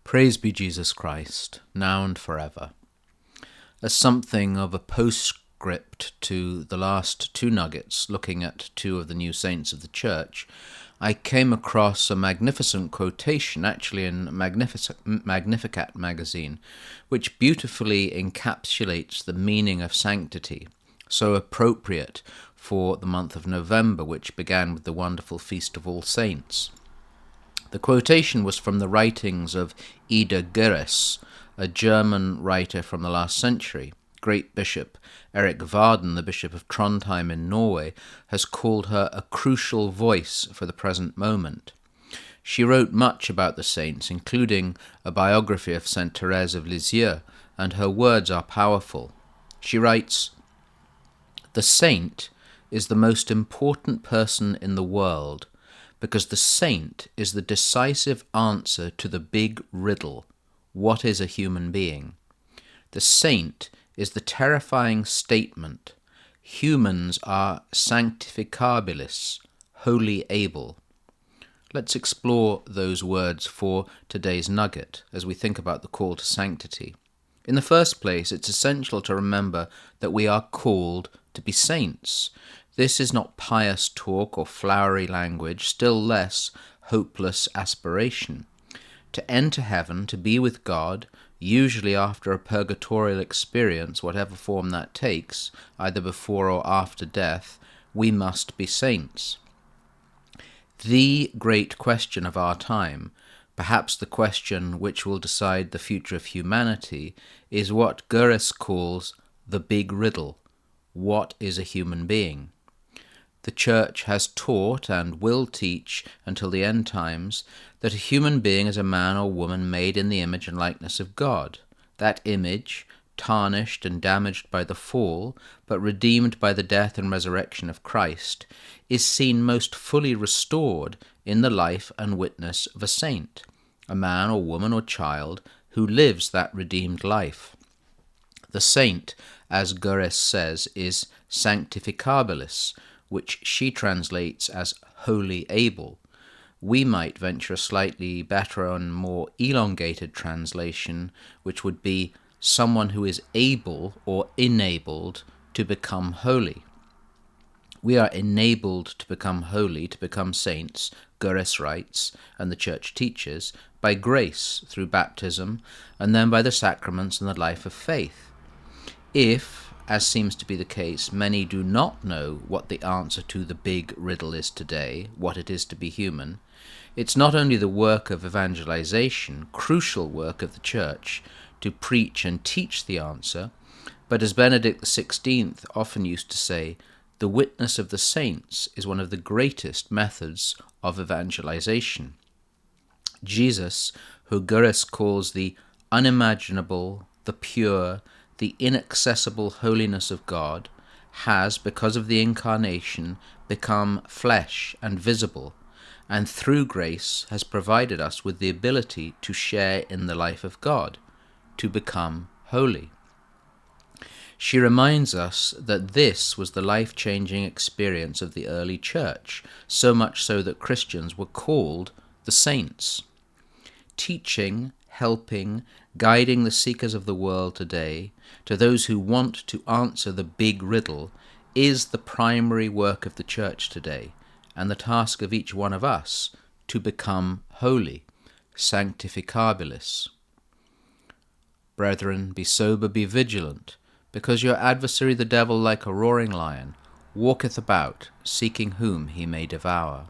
Praise be Jesus Christ, now and forever. As something of a postscript to the last two nuggets, looking at two of the new saints of the Church, I came across a magnificent quotation, actually in Magnificat magazine, which beautifully encapsulates the meaning of sanctity, so appropriate for the month of November, which began with the wonderful Feast of All Saints. The quotation was from the writings of Ida Geres, a German writer from the last century. Great Bishop Erik Varden, the Bishop of Trondheim in Norway, has called her a crucial voice for the present moment. She wrote much about the saints, including a biography of Saint Thérèse of Lisieux, and her words are powerful. She writes, "The saint is the most important person in the world, because the saint is the decisive answer to the big riddle, what is a human being? The saint is the terrifying statement, humans are sanctificabilis, wholly able." Let's explore those words for today's nugget as we think about the call to sanctity. In the first place, it's essential to remember that we are called to be saints. This is not pious talk or flowery language, still less hopeless aspiration. To enter heaven, to be with God, usually after a purgatorial experience, whatever form that takes, either before or after death, we must be saints. The great question of our time, perhaps the question which will decide the future of humanity, is what Geres calls the big riddle. What is a human being? The Church has taught and will teach until the end times that a human being is a man or woman made in the image and likeness of God. That image, tarnished and damaged by the fall, but redeemed by the death and resurrection of Christ, is seen most fully restored in the life and witness of a saint, a man or woman or child who lives that redeemed life. The saint, as Geres says, is sanctificabilis, which she translates as wholly able. We might venture a slightly better and more elongated translation, which would be someone who is able or enabled to become holy. We are enabled to become holy, to become saints, Geres writes, and the Church teaches, by grace through baptism, and then by the sacraments and the life of faith. If, as seems to be the case, many do not know what the answer to the big riddle is today, what it is to be human, it's not only the work of evangelization, crucial work of the Church, to preach and teach the answer, but as Benedict XVI often used to say, the witness of the saints is one of the greatest methods of evangelization. Jesus, who Geres calls the unimaginable, the pure, the inaccessible holiness of God, has, because of the Incarnation, become flesh and visible, and through grace has provided us with the ability to share in the life of God, to become holy. She reminds us that this was the life-changing experience of the early Church, so much so that Christians were called the saints. Teaching, helping, guiding the seekers of the world today, to those who want to answer the big riddle, is the primary work of the Church today, and the task of each one of us to become holy, sanctificabilis. Brethren, be sober, be vigilant, because your adversary the devil, like a roaring lion, walketh about, seeking whom he may devour.